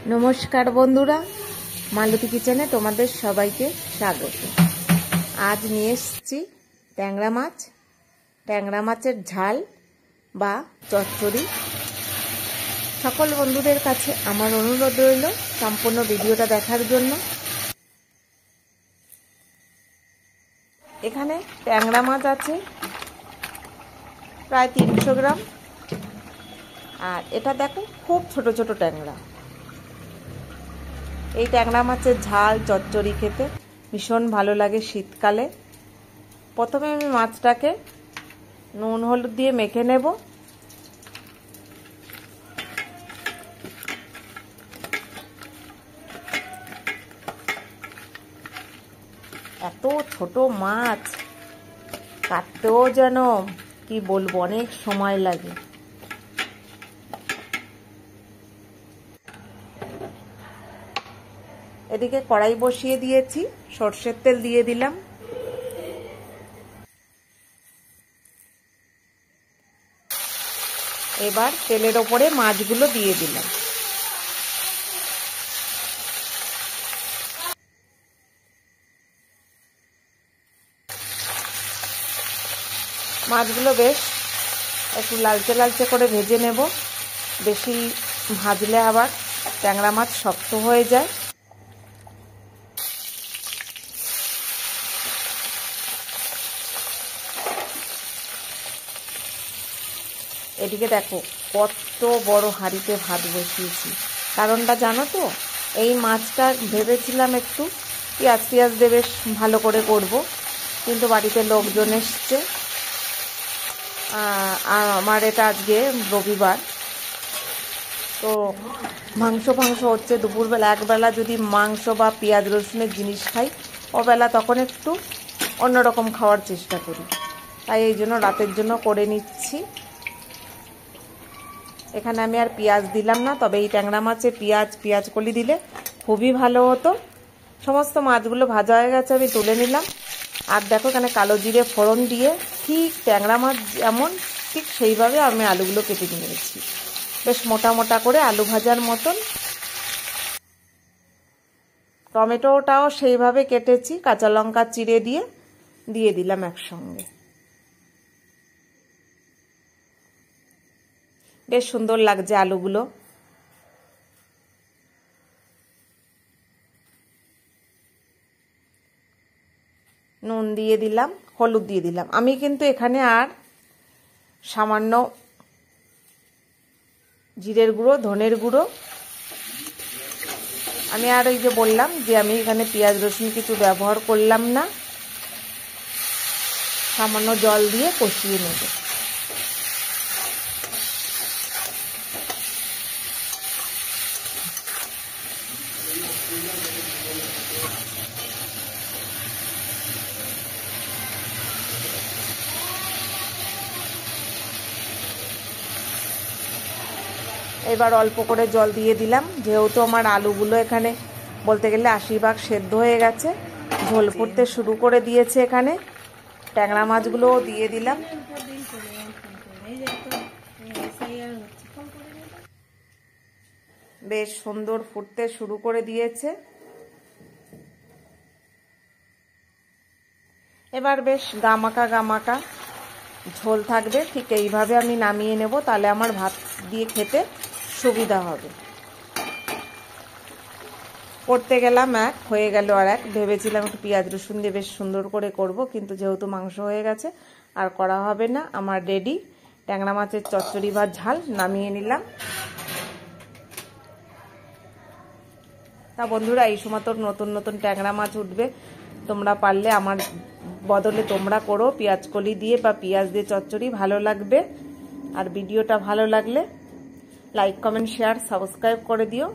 नमस्कार बंधुरा मालती किचेने तुम्हारे सबाइके स्वागत। आज निये एसेछि टैंगरा माछेर झाल बा चच्चड़ी। सकल बंधुदेर काछे आमार अनुरोध रइल सम्पूर्ण भिडियोटा देखार जोन्नो। एखाने टैंगरा माछ आछे प्राय 300 ग्राम और एटा देखो खूब छोटो छोटो टैंगरा। এই ট্যাংরা মাছের ঝাল চচ্চড়ি খেতে ভীষণ ভালো লাগে শীতকালে। প্রথমে আমি মাছটাকে নুন হলুদ দিয়ে মেখে নেব। এত ছোট মাছ কাটতেও যেন কি বলবো অনেক সময় লাগে। এদিকে কড়াই বসিয়ে দিয়েছি, সরষের তেল দিয়ে দিলাম। এবার তেলের ওপরে মাছগুলো দিয়ে দিলাম। মাছগুলো বেশ একটু লালচে লালচে করে ভেজে নেব। বেশি ভাজলে আবার ট্যাংরা মাছ শক্ত হয়ে যায়। এদিকে দেখো কত বড় হাঁড়িতে ভাত বসিয়েছি। কারণটা জানো তো, এই মাছটা ভেবেছিলাম একটু পেঁয়াজ দিয়ে বেশ ভালো করে করব, কিন্তু বাড়িতে লোকজন এসছে। আমার এটা আজকে রবিবার, তো মাংস হচ্ছে দুপুরবেলা। একবেলা যদি মাংস বা পেঁয়াজ রসুনের জিনিস খাই, ওবেলা তখন একটু অন্যরকম খাওয়ার চেষ্টা করি। তাই এই জন্য রাতের জন্য করে নিচ্ছি। এখানে আমি আর পেঁয়াজ দিলাম না, তবে এই ট্যাংরা মাছে পেঁয়াজ কলি দিলে খুবই ভালো হতো। সমস্ত মাছগুলো ভাজা হয়ে গেছে, আমি তুলে নিলাম। আর দেখো এখানে কালো জিরে ফোড়ন দিয়ে ঠিক ট্যাংরা মাছ যেমন ঠিক সেইভাবে আমি আলুগুলো কেটে নিয়েছি, বেশ মোটা মোটা করে আলু ভাজার মতন। টমেটোটাও সেইভাবে কেটেছি, কাঁচা লঙ্কা চিড়ে দিয়ে দিলাম একসঙ্গে। বেশ সুন্দর লাগছে আলুগুলো। নুন দিয়ে দিলাম, হলুদ দিয়ে দিলাম। আমি কিন্তু এখানে আর সামান্য জিরের গুঁড়ো, ধনের গুঁড়ো, আমি আর এই যে বললাম যে আমি এখানে পেঁয়াজ রসুন কিছু ব্যবহার করলাম না। সামান্য জল দিয়ে কষিয়ে নেব। এবার অল্প করে জল দিয়ে দিলাম, যেহেতু আমার আলুগুলো এখানে বলতে গেলে 80% সেদ্ধ হয়ে গেছে। ঝোল ফুটতে শুরু করে দিয়েছে। এখানে ট্যাংরা মাছগুলোও দিয়ে দিলাম। বেশ সুন্দর ফুটতে শুরু করে দিয়েছে। এবার বেশ গামাকা ঝোল থাকবে, ঠিক এইভাবে আমি নামিয়ে নেব। তাহলে আমার ভাত দিয়ে খেতে সুবিধা হবে। করতে গেলাম এক, হয়ে গেল আর এক। ভেবেছিলাম একটু পেঁয়াজ রসুন দিয়ে বেশ সুন্দর করে করব, কিন্তু যেহেতু মাংস হয়ে গেছে আর করা হবে না। আমার রেডি ট্যাংরা মাছের চচ্চড়ি বা ঝাল, নামিয়ে নিলাম। তা বন্ধুরা, এই সময় তো নতুন নতুন ট্যাংরা মাছ উঠবে, তোমরা পারলে আমার বদলে তোমরা করো পেঁয়াজ কলি দিয়ে বা পেঁয়াজ দিয়ে চচ্চড়ি, ভালো লাগবে। আর ভিডিওটা ভালো লাগলে লাইক কমেন্ট শেয়ার সাবস্ক্রাইব করে দিও।